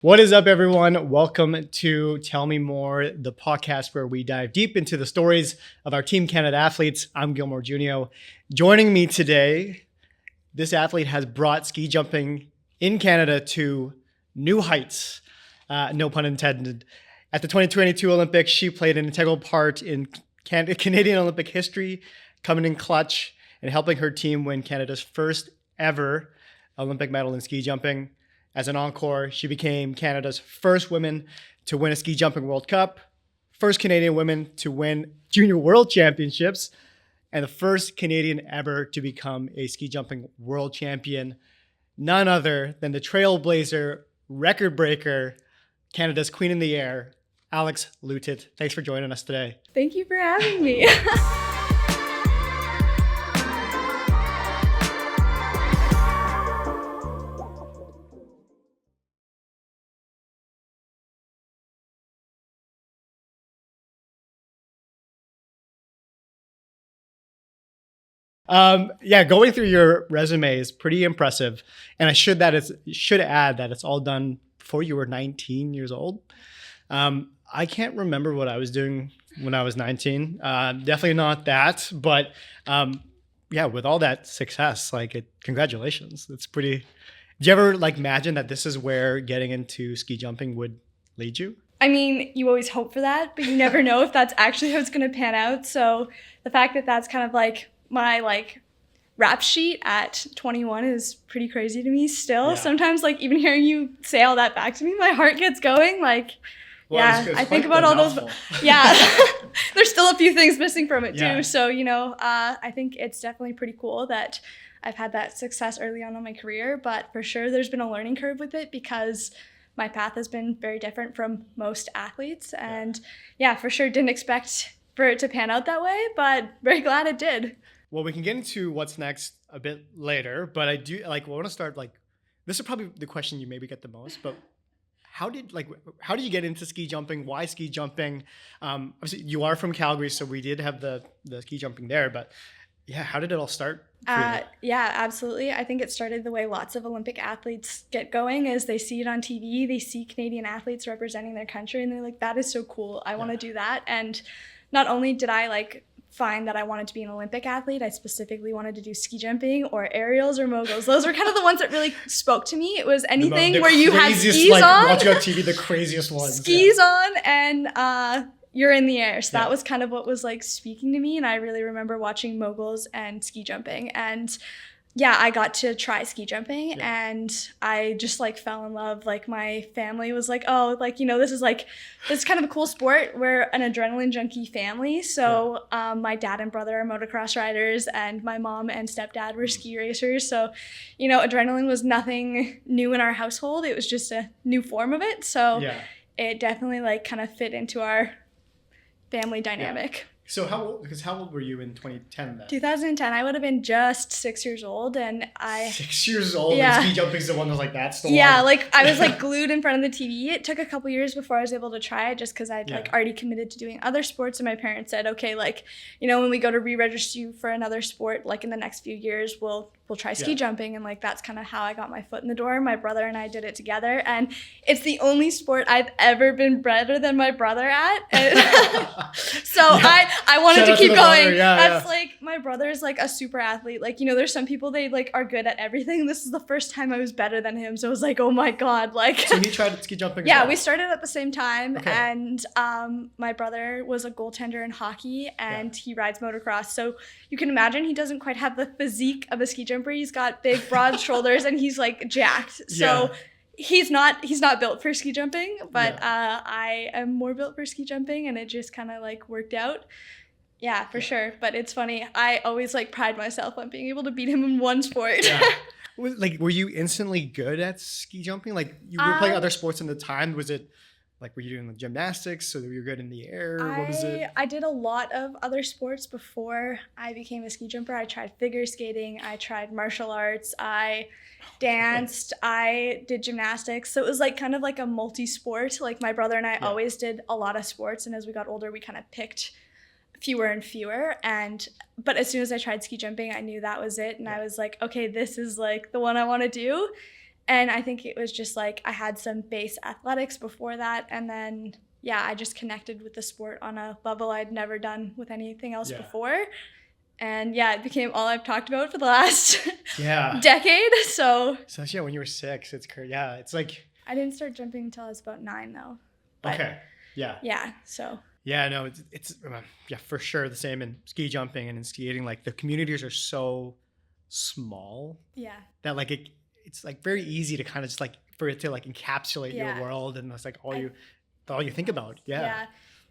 What is up, everyone? Welcome to Tell Me More, the podcast where we dive deep into the stories of our Team Canada athletes. I'm Gilmore Junio. Joining me today, this athlete has brought ski jumping in Canada to new heights, no pun intended. At the 2022 Olympics, she played an integral part in Canadian Olympic history, coming in clutch and helping her team win Canada's first ever Olympic medal in ski jumping. As an encore, she became Canada's first woman to win a ski jumping World Cup, first Canadian woman to win Junior World Championships, and the first Canadian ever to become a ski jumping world champion. None other than the trailblazer, record breaker, Canada's queen in the air, Alex Loutitt. Thanks for joining us today. Thank you for having me. Going through your resume is pretty impressive. And I should add that it's all done before you were 19 years old. I can't remember what I was doing when I was 19. Definitely not that. But with all that success, congratulations. It's pretty. Did you ever imagine that this is where getting into ski jumping would lead you? I mean, you always hope for that, but you never know if that's actually how it's going to pan out. So the fact that that's kind of my rap sheet at 21 is pretty crazy to me still. Yeah. Sometimes even hearing you say all that back to me, my heart gets going. I think about all those. Yeah, there's still a few things missing from it too. So, I think it's definitely pretty cool that I've had that success early on in my career, but for sure there's been a learning curve with it because my path has been very different from most athletes. And for sure didn't expect for it to pan out that way, but very glad it did. Well, we can get into what's next a bit later, but I do want to start this is probably the question you maybe get the most, but how did you get into ski jumping? Why ski jumping? Obviously you are from Calgary, so we did have the ski jumping there, but how did it all start? Absolutely. I think it started the way lots of Olympic athletes get going is they see it on TV, they see Canadian athletes representing their country and they're like, that is so cool. I want to do that. And not only did I find that I wanted to be an Olympic athlete, I specifically wanted to do ski jumping or aerials or moguls. Those were kind of the ones that really spoke to me. It was anything where you had skis on. Watching on TV, the craziest ones. Skis on and you're in the air. So that was kind of what was speaking to me. And I really remember watching moguls and ski jumping. And I got to try ski jumping and I just fell in love. My family was this is kind of a cool sport. We're an adrenaline junkie family. So my dad and brother are motocross riders and my mom and stepdad were ski racers. So, adrenaline was nothing new in our household. It was just a new form of it. So it definitely kind of fit into our family dynamic. Yeah. So how old were you in 2010 then? 2010, I would have been just 6 years old, and 6 years old, and ski jumping's the one that was that's the one. Yeah, I was glued in front of the TV. It took a couple years before I was able to try it, just because I'd already committed to doing other sports, and my parents said, okay, when we go to re-register you for another sport, in the next few years, we'll try ski jumping, and that's kind of how I got my foot in the door. My brother and I did it together, and it's the only sport I've ever been better than my brother at. So I wanted to keep going. That's my brother's a super athlete. There's some people they are good at everything. This is the first time I was better than him. So I was oh my God. So he tried ski jumping as well? we started at the same time. Okay. And my brother was a goaltender in hockey and he rides motocross. So you can imagine he doesn't quite have the physique of a ski jumper. He's got big, broad shoulders and he's jacked. So he's not built for ski jumping, but I am more built for ski jumping and it just kind of worked out. Yeah, for sure. But it's funny. I always pride myself on being able to beat him in one sport. Yeah. Were you instantly good at ski jumping? You were playing other sports in the time. Was it were you doing gymnastics so that you were good in the air? What was it? I did a lot of other sports before I became a ski jumper. I tried figure skating. I tried martial arts. I danced. I did gymnastics. So it was kind of a multi-sport. My brother and I always did a lot of sports. And as we got older, we kind of picked fewer and fewer. But as soon as I tried ski jumping, I knew that was it. And I was okay, this is the one I want to do. And I think it was just like I had some base athletics before that. And then, yeah, I just connected with the sport on a level I'd never done with anything else before. And yeah, it became all I've talked about for the last decade. So yeah, when you were 6, it's crazy. Yeah, it's like I didn't start jumping until I was about 9 though. But okay. Yeah. Yeah. So yeah, no, it's yeah, for sure the same in ski jumping and in skating. Like the communities are so small. Yeah. That like it's like very easy to kind of just like for it to like encapsulate your world, and that's like all you think about. Yeah. Yeah.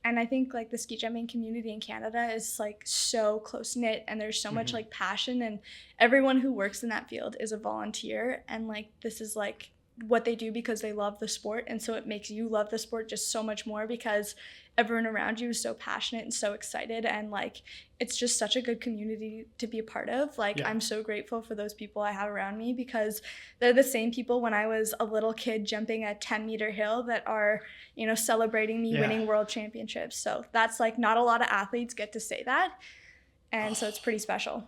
And I think like the ski jumping community in Canada is like so close knit, and there's so much like passion, and everyone who works in that field is a volunteer, and like this is like what they do because they love the sport, and so it makes you love the sport just so much more because everyone around you is so passionate and so excited, and like it's just such a good community to be a part of. Like I'm so grateful for those people I have around me, because they're the same people when I was a little kid jumping a 10-meter hill that are, you know, celebrating me winning world championships. So that's like not a lot of athletes get to say that, and so it's pretty special.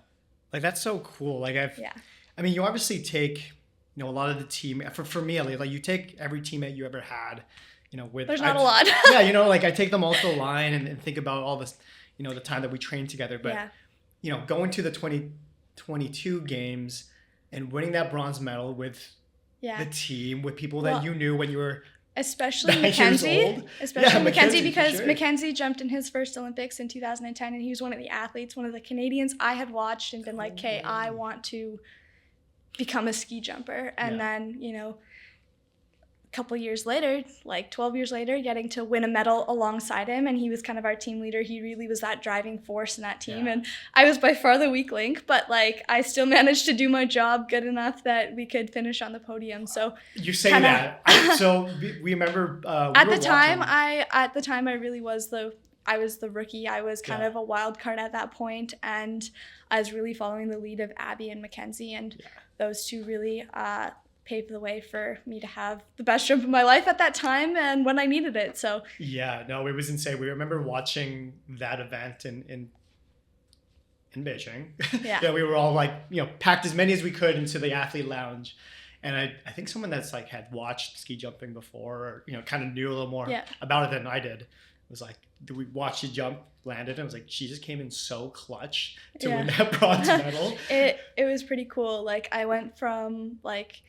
Like that's so cool. Like I mean, you obviously take, you know, a lot of the team for me, like you take every teammate you ever had, you know, with there's not a lot. Yeah, you know, like I take them all to the line and think about all this, you know, the time that we trained together. But you know, going to the 2022 games and winning that bronze medal with the team, with people that you knew when you were especially Mackenzie, Mackenzie, because sure. Mackenzie jumped in his first Olympics in 2010, and he was one of the athletes, one of the Canadians I had watched and been like, okay, I want to become a ski jumper. And then, you know, a couple years later, like 12 years later, getting to win a medal alongside him, and he was kind of our team leader. He really was that driving force in that team, and I was by far the weak link, but like I still managed to do my job good enough that we could finish on the podium. So you say that so we remember at the time I really was I was the rookie. I was kind of a wild card at that point, and I was really following the lead of Abby and Mackenzie, and those two really paved the way for me to have the best jump of my life at that time and when I needed it. So yeah, no, it was insane. We remember watching that event in Beijing. Yeah, we were all like, you know, packed as many as we could into the athlete lounge. And I think someone that's like had watched ski jumping before, or, you know, kind of knew a little more about it than I did, was like, did we watch you jump, landed, and I was like, she just came in so clutch to win that bronze medal. It was pretty cool. Like I went from like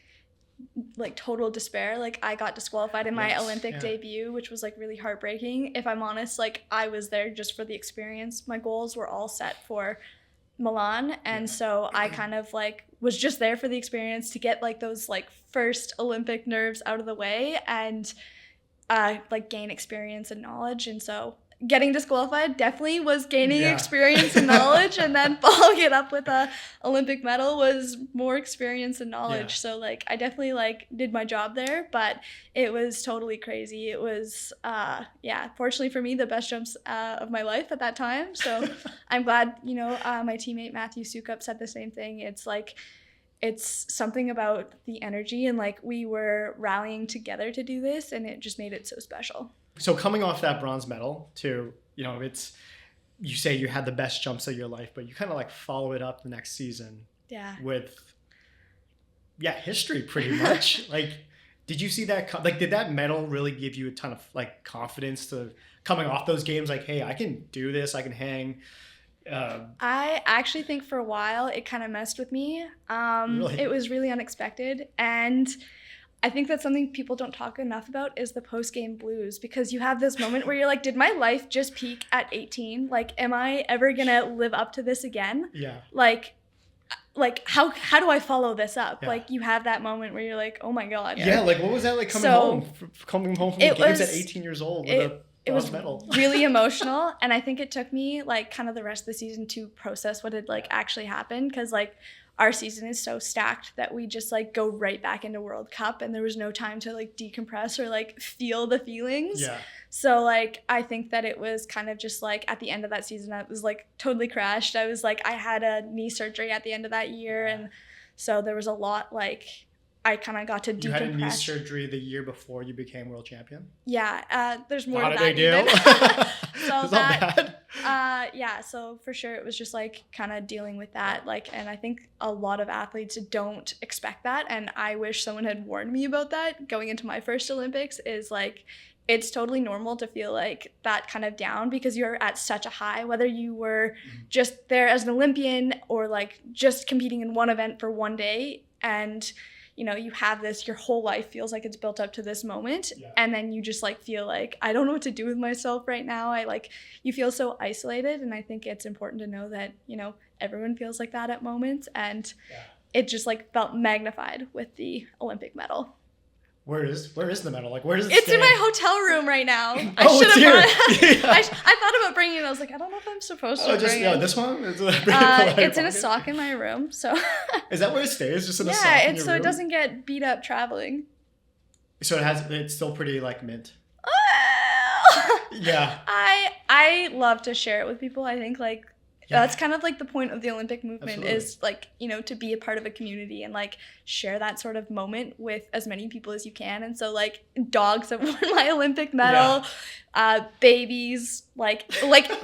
total despair. Like I got disqualified in my Olympic debut, which was like really heartbreaking. If I'm honest, like I was there just for the experience. My goals were all set for Milan, and so I kind of like was just there for the experience, to get like those like first Olympic nerves out of the way and like gain experience and knowledge. And so getting disqualified definitely was gaining experience and knowledge, and then following it up with a Olympic medal was more experience and knowledge. So like I definitely like did my job there, but it was totally crazy. It was fortunately for me, the best jumps of my life at that time. So I'm glad, you know, my teammate Matthew Sukup said the same thing. It's like it's something about the energy, and like we were rallying together to do this, and it just made it so special. So coming off that bronze medal to, you know, it's, you say you had the best jumps of your life, but you kind of like follow it up the next season with, history pretty much. Like, did you see that, like, did that medal really give you a ton of like confidence to coming off those games? Like, hey, I can do this, I can hang. I actually think for a while it kind of messed with me. Really? It was really unexpected, and I think that's something people don't talk enough about is the post-game blues, because you have this moment where you're like, did my life just peak at 18? Like, am I ever gonna live up to this again? Yeah. Like how do I follow this up? Yeah. Like you have that moment where you're like, oh my God. Yeah, like what was that like coming home from the games at 18 years old with a bronze medal? Really emotional, and I think it took me like kind of the rest of the season to process what had like actually happened, because like our season is so stacked that we just like go right back into World Cup, and there was no time to like decompress or like feel the feelings. Yeah. So like I think that it was kind of just like at the end of that season I was like totally crashed. I was like, I had a knee surgery at the end of that year, and so there was a lot like I kind of got to decompress. You had a knee surgery the year before you became world champion? Yeah, there's more How to did that they do? even. So It's not bad. yeah, so for sure it was just like kind of dealing with that, like, and I think a lot of athletes don't expect that, and I wish someone had warned me about that going into my first Olympics. Is like, it's totally normal to feel like that kind of down because you're at such a high, whether you were just there as an Olympian or like just competing in one event for one day, and you know, you have this, your whole life feels like it's built up to this moment. Yeah. And then you just like feel like, I don't know what to do with myself right now. You feel so isolated. And I think it's important to know that, you know, everyone feels like that at moments. And it just like felt magnified with the Olympic medal. Where is the medal? Like, where does it It's stay? in my hotel room right now. It's here. I thought about bringing it. I was like, I don't know if I'm supposed to bring it. This one? It's in a sock in my room. So. Is that where it stays? Just in a sock Yeah, in your so room? it doesn't get beat up traveling. So it's still pretty like mint. Yeah. I love to share it with people. I think like that's kind of like the point of the Olympic movement. Absolutely. Is like, you know, to be a part of a community and like share that sort of moment with as many people as you can. And so like dogs have won my Olympic medal, babies, like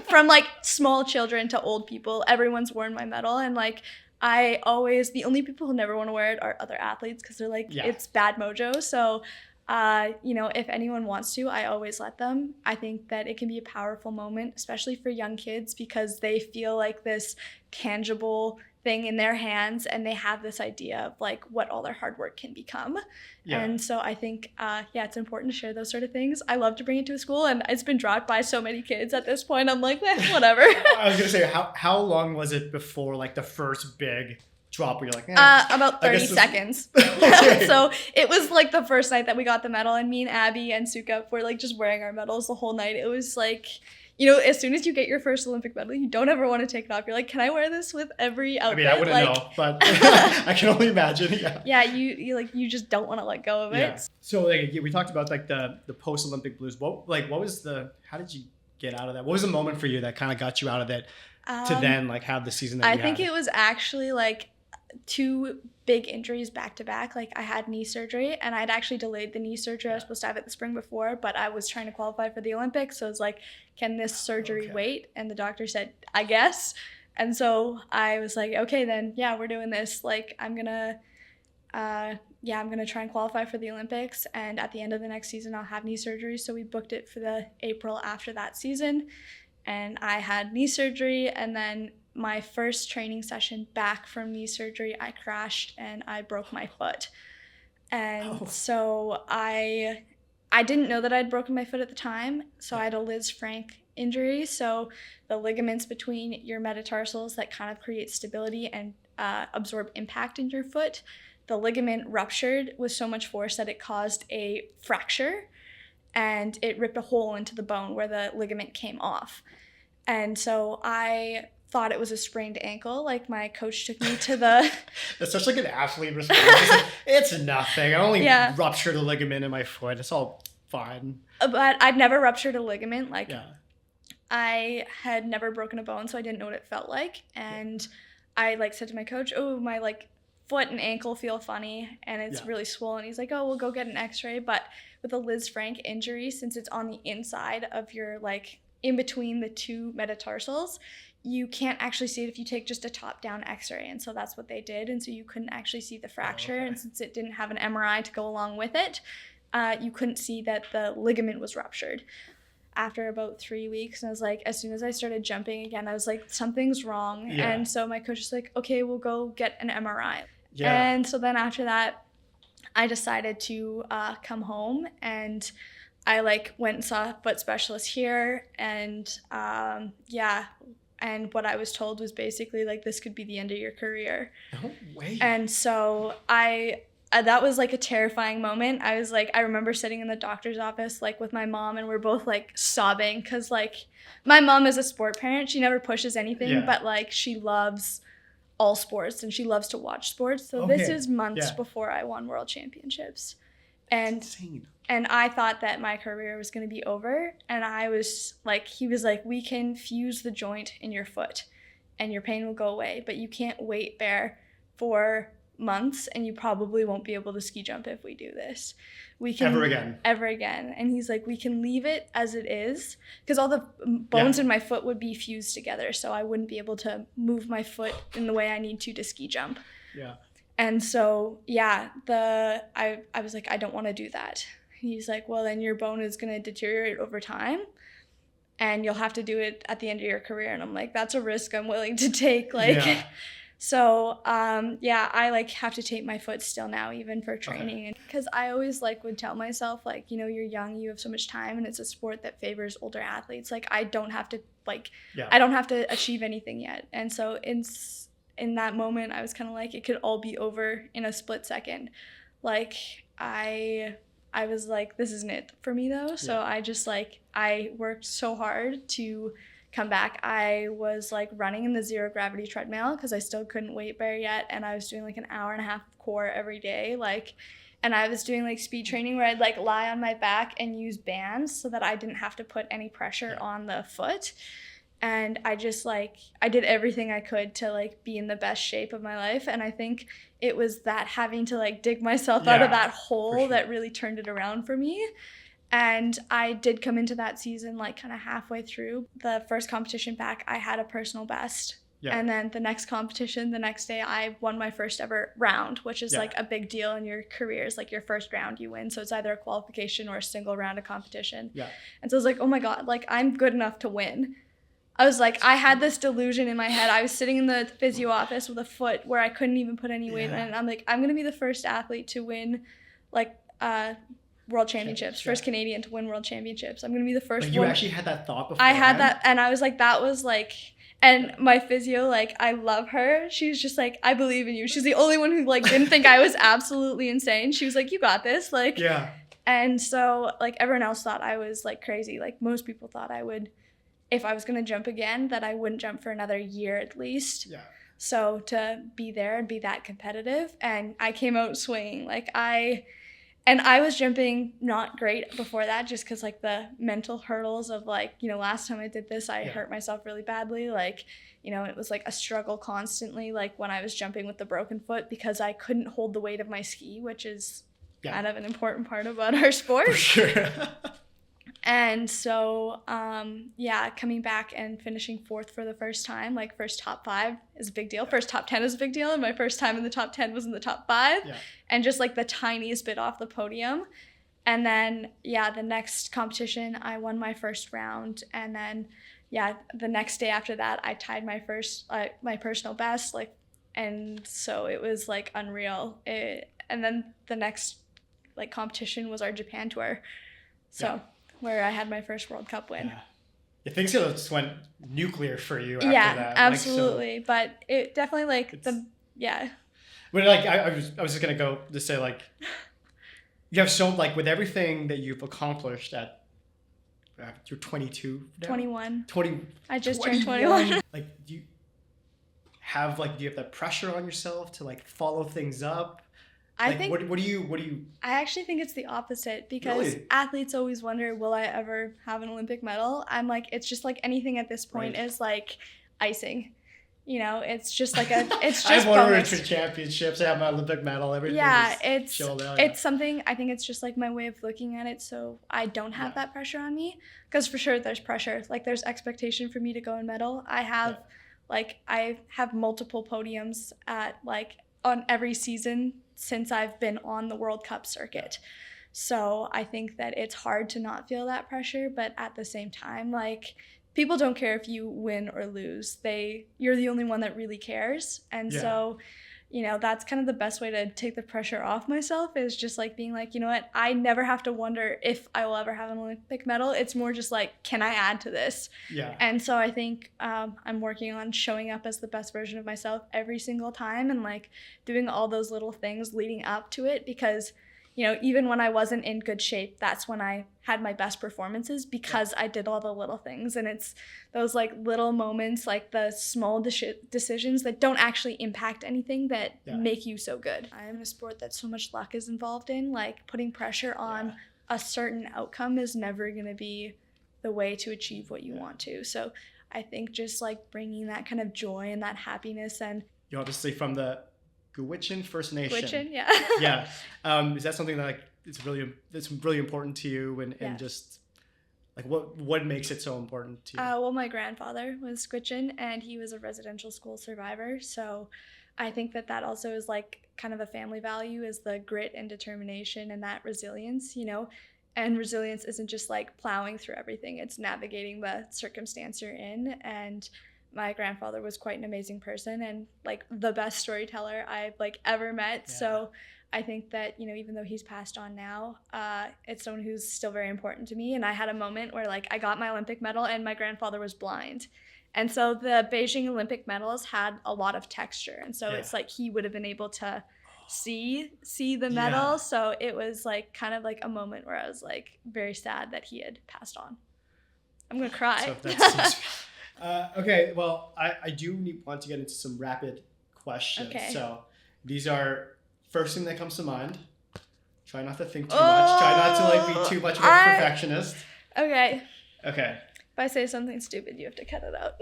from like small children to old people, everyone's worn my medal. And like the only people who never want to wear it are other athletes because they're like, it's bad mojo. So you know, if anyone wants to, I always let them. I think that it can be a powerful moment, especially for young kids, because they feel like this tangible thing in their hands and they have this idea of like what all their hard work can become. Yeah. And so I think, it's important to share those sort of things. I love to bring it to a school, and it's been dropped by so many kids at this point. I'm like, whatever. I was going to say, how long was it before like the first big drop where you're like, about 30 seconds. Okay. So it was like the first night that we got the medal, and me and Abby and Suka were like just wearing our medals the whole night. It was like, you know, as soon as you get your first Olympic medal, you don't ever want to take it off. You're like, can I wear this with every outfit? I mean, I wouldn't know, but I can only imagine. Yeah. You just don't want to let go of it. So like we talked about like the post-Olympic blues. How did you get out of that? What was the moment for you that kind of got you out of it to then like have the season that you had? I think it was actually like 2 big injuries back to back. Like I had knee surgery, and I'd actually delayed the knee surgery. I was supposed to have it the spring before, but I was trying to qualify for the Olympics. So I was like, can this surgery wait? And the doctor said, I guess. And so I was like, okay, then we're doing this. Like I'm gonna try and qualify for the Olympics, and at the end of the next season I'll have knee surgery. So we booked it for the April after that season, and I had knee surgery, and then my first training session back from knee surgery, I crashed and I broke my foot. And so I didn't know that I'd broken my foot at the time. So I had a Liz Frank injury. So the ligaments between your metatarsals that kind of create stability and absorb impact in your foot, the ligament ruptured with so much force that it caused a fracture, and it ripped a hole into the bone where the ligament came off. And so I thought it was a sprained ankle. Like my coach took me to the... That's such like an athlete response. It's nothing. I only ruptured a ligament in my foot. It's all fine. But I'd never ruptured a ligament. Like I had never broken a bone, so I didn't know what it felt like. And I like said to my coach, oh, my like foot and ankle feel funny and it's really swollen. He's like, oh, we'll go get an x-ray. But with a Liz Frank injury, since it's on the inside of your like in between the 2 metatarsals, you can't actually see it if you take just a top-down x-ray. And so that's what they did. And so you couldn't actually see the fracture. And since it didn't have an MRI to go along with it, you couldn't see that the ligament was ruptured. After about 3 weeks, and I was like, as soon as I started jumping again, I was like, something's wrong. And so my coach was like, okay, we'll go get an MRI. And so then after that, I decided to come home, and I like went and saw a foot specialist here, and and what I was told was basically like, this could be the end of your career. No way. And so that was like a terrifying moment. I was like, I remember sitting in the doctor's office like with my mom, and we're both like sobbing because like my mom is a sport parent. She never pushes anything, but like she loves all sports and she loves to watch sports. So this is months before I won world championships. And I thought that my career was going to be over. And I was like, he was like, we can fuse the joint in your foot and your pain will go away, but you can't wait there for months and you probably won't be able to ski jump if we do this. We can ever again. And he's like, we can leave it as it is, because all the bones in my foot would be fused together, so I wouldn't be able to move my foot in the way I need to ski jump. Yeah. And so I was like, I don't want to do that. He's like, well, then your bone is going to deteriorate over time and you'll have to do it at the end of your career. And I'm like, that's a risk I'm willing to take. So, I like have to tape my foot still now, even for training. Because I always like would tell myself, like, you know, you're young, you have so much time, and it's a sport that favors older athletes. Like, I don't have to achieve anything yet. And so in that moment, I was kind of like, it could all be over in a split second. Like, I was like, this isn't it for me though. So I worked so hard to come back. I was like running in the zero gravity treadmill because I still couldn't weight bear yet, and I was doing like an hour and a half of core every day, and I was doing like speed training where I'd like lie on my back and use bands so that I didn't have to put any pressure on the foot. And I just I did everything I could to like be in the best shape of my life. And I think it was that having to like dig myself out of that hole that really turned it around for me. And I did come into that season like kind of halfway through. The first competition back, I had a personal best. Yeah. And then the next competition, the next day, I won my first ever round, which is like a big deal in your career. It's like your first round you win. So it's either a qualification or a single round of competition. Yeah. And so I was like, oh my God, like I'm good enough to win. I was like, I had this delusion in my head. I was sitting in the physio office with a foot where I couldn't even put any weight in. And I'm like, I'm going to be the first athlete to win like world championships, first Canadian to win world championships. I'm going to be the first one. You actually had that thought before? I had that, and I was like, that was like, and my physio, like, I love her. She was just like, I believe in you. She's the only one who like didn't think I was absolutely insane. She was like, you got this. Like, yeah. And so like everyone else thought I was like crazy. Like most people thought I would, if I was going to jump again, that I wouldn't jump for another year at least. Yeah. So to be there and be that competitive, and I came out swinging. Like I was jumping not great before that, just because like the mental hurdles of like, you know, last time I did this, I hurt myself really badly. Like, you know, it was like a struggle constantly, like when I was jumping with the broken foot, because I couldn't hold the weight of my ski, which is kind of an important part about our sport. For sure. And so, coming back and finishing fourth for the first time, like first top 5 is a big deal. First top 10 is a big deal. And my first time in the top 10 was in the top 5 and just like the tiniest bit off the podium. And then, the next competition, I won my first round. And then, the next day after that, I tied my personal best, like, and so it was like unreal. And then the next like competition was our Japan tour. So where I had my first World Cup win. Yeah, things just went nuclear for you after that. Yeah, absolutely. Like, so, but it definitely like But like I was just gonna go to say like, you have so like with everything that you've accomplished at you're 22 now? 21. 20. I just turned 21. Like do you have that pressure on yourself to like follow things up? I think what do you I actually think it's the opposite, because athletes always wonder, will I ever have an Olympic medal? I'm like, it's just like anything at this point is like icing. You know, it's just like it's just I've won for championships, I have my Olympic medal, everything. Yeah, it's something, I think it's just like my way of looking at it, so I don't have that pressure on me, because for sure there's pressure. Like there's expectation for me to go and medal. I have multiple podiums at like on every season since I've been on the World Cup circuit. So I think that it's hard to not feel that pressure, but at the same time, like people don't care if you win or lose. You're the only one that really cares. And so, you know, that's kind of the best way to take the pressure off myself, is just like being like, you know what, I never have to wonder if I will ever have an Olympic medal. It's more just like, can I add to this? Yeah. And so I think I'm working on showing up as the best version of myself every single time, and like doing all those little things leading up to it, because, you know, even when I wasn't in good shape, that's when I had my best performances, because I did all the little things. And it's those like little moments, like the small decisions that don't actually impact anything that make you so good. I'm in a sport that so much luck is involved in. Like putting pressure on a certain outcome is never going to be the way to achieve what you want to. So I think just like bringing that kind of joy and that happiness, and you obviously from the Gwich'in First Nation. Gwich'in, yeah. Yeah. Is that something that like that's really important to you and just like what makes it so important to you? Well, my grandfather was Gwich'in and he was a residential school survivor. So I think that also is like kind of a family value, is the grit and determination and that resilience, you know. And resilience isn't just like plowing through everything. It's navigating the circumstance you're in. And my grandfather was quite an amazing person and like the best storyteller I've like ever met. Yeah. So I think that, you know, even though he's passed on now, it's someone who's still very important to me. And I had a moment where like I got my Olympic medal and my grandfather was blind. And so the Beijing Olympic medals had a lot of texture. And so it's like he would have been able to see the medal. Yeah. So it was like kind of like a moment where I was like very sad that he had passed on. I'm going to cry. So that's okay, well, I do want to get into some rapid questions. Okay. So these are first thing that comes to mind. Try not to think too much. Try not to like be too much of a perfectionist. Okay. Okay. If I say something stupid, you have to cut it out.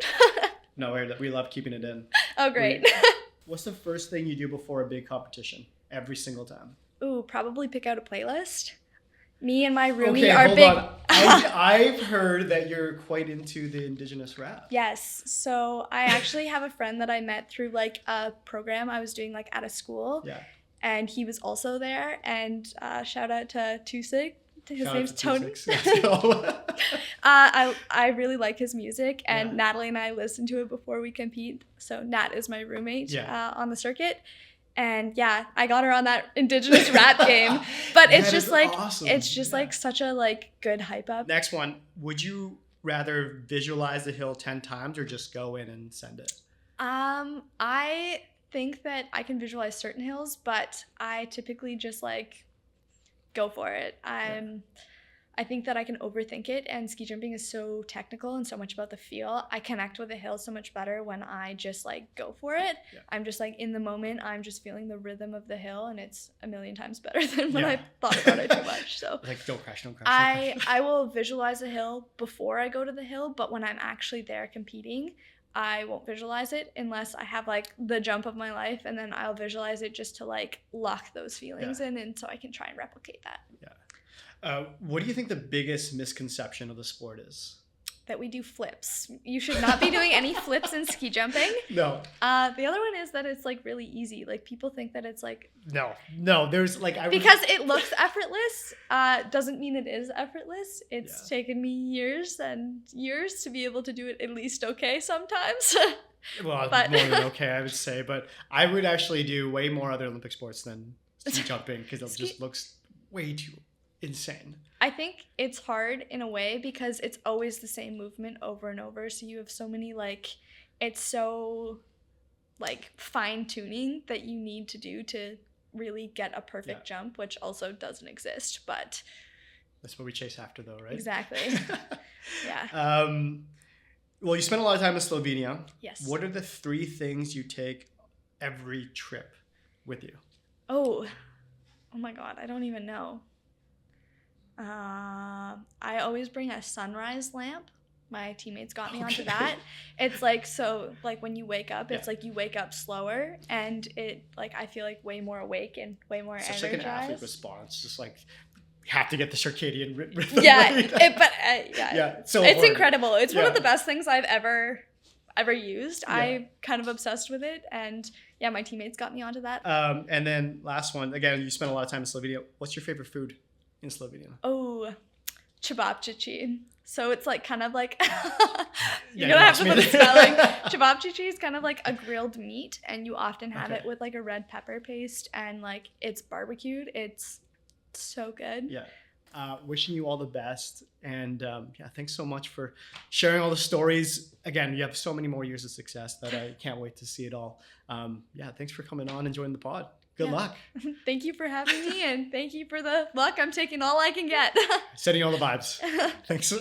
No, we love keeping it in. Oh, great. What's the first thing you do before a big competition? Every single time. Ooh, probably pick out a playlist. Me and my roomie are big. On. I've heard that you're quite into the Indigenous rap. Yes. So I actually have a friend that I met through like a program I was doing like at a school. Yeah. And he was also there. And shout out to Tusik. His name's Tony. I really like his music, and Natalie and I listen to it before we compete. So Nat is my roommate on the circuit. And I got her on that Indigenous rap game. But it's just like awesome. It's just like such a like good hype up. Next one, would you rather visualize the hill 10 times or just go in and send it? I think that I can visualize certain hills, but I typically just like go for it. I think that I can overthink it, and ski jumping is so technical and so much about the feel. I connect with the hill so much better when I just like go for it. Yeah. I'm just like in the moment, I'm just feeling the rhythm of the hill, and it's a million times better than when I thought about it too much. So like don't crash. I will visualize a hill before I go to the hill, but when I'm actually there competing, I won't visualize it unless I have like the jump of my life, and then I'll visualize it just to like lock those feelings in, and so I can try and replicate that. Yeah. What do you think the biggest misconception of the sport is? That we do flips. You should not be doing any flips in ski jumping. No. The other one is that it's like really easy. Like people think that it's like no. There's like because it looks effortless. Doesn't mean it is effortless. It's taken me years and years to be able to do it at least okay sometimes. Well, more than okay, I would say. But I would actually do way more other Olympic sports than ski jumping because it just looks way too insane. I think it's hard in a way because it's always the same movement over and over. So you have so many like, it's so like fine tuning that you need to do to really get a perfect jump, which also doesn't exist, but that's what we chase after though, right? Exactly. Yeah. Well, you spent a lot of time in Slovenia. Yes. What are the 3 things you take every trip with you? Oh my God. I don't even know. I always bring a sunrise lamp. My teammates got me onto that. It's like, so like when you wake up, it's like you wake up slower, and it like I feel like way more awake and way more energized. It's like an athlete response, just like you have to get the circadian rhythm. So it's incredible. It's one of the best things I've ever used. I'm kind of obsessed with it, and my teammates got me onto that. And then last one, again, you spent a lot of time in Slovenia. What's your favorite food in Slovenia? Oh, cevapcici. So it's like kind of like you're gonna have to put the spelling. Cevapcici is kind of like a grilled meat, and you often have it with like a red pepper paste, and like it's barbecued. It's so good. Wishing you all the best, and thanks so much for sharing all the stories. Again, you have so many more years of success that I can't wait to see it all. Thanks for coming on and joining the pod. Good luck. Thank you for having me, and thank you for the luck. I'm taking all I can get. Sending all the vibes. Thanks.